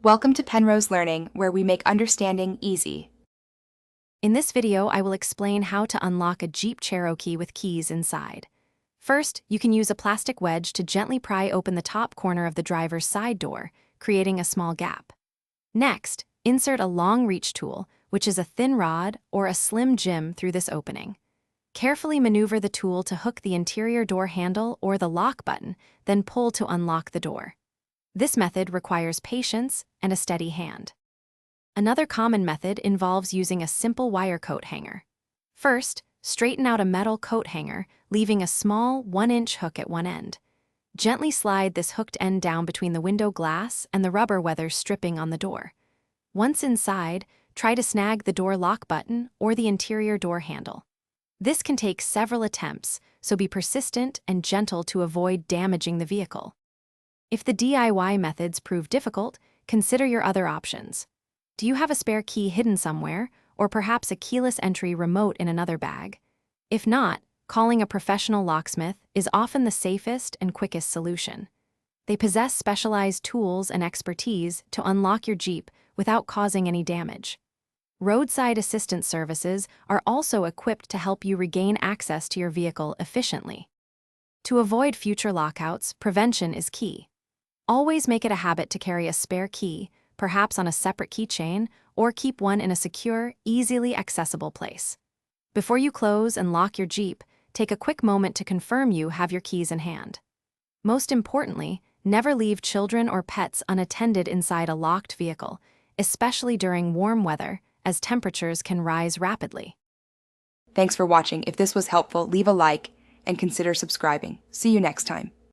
Welcome to Penrose Learning, where we make understanding easy. In this video, I will explain how to unlock a Jeep Cherokee with keys inside. First, you can use a plastic wedge to gently pry open the top corner of the driver's side door, creating a small gap. Next, insert a long reach tool, which is a thin rod or a slim jim, through this opening. Carefully maneuver the tool to hook the interior door handle or the lock button, then pull to unlock the door. This method requires patience and a steady hand. Another common method involves using a simple wire coat hanger. First, straighten out a metal coat hanger, leaving a small 1-inch hook at one end. Gently slide this hooked end down between the window glass and the rubber weather stripping on the door. Once inside, try to snag the door lock button or the interior door handle. This can take several attempts, so be persistent and gentle to avoid damaging the vehicle. If the DIY methods prove difficult, consider your other options. Do you have a spare key hidden somewhere, or perhaps a keyless entry remote in another bag? If not, calling a professional locksmith is often the safest and quickest solution. They possess specialized tools and expertise to unlock your Jeep without causing any damage. Roadside assistance services are also equipped to help you regain access to your vehicle efficiently. To avoid future lockouts, prevention is key. Always make it a habit to carry a spare key, perhaps on a separate keychain, or keep one in a secure, easily accessible place. Before you close and lock your Jeep, take a quick moment to confirm you have your keys in hand. Most importantly, never leave children or pets unattended inside a locked vehicle, especially during warm weather, as temperatures can rise rapidly. Thanks for watching. If this was helpful, leave a like and consider subscribing. See you next time.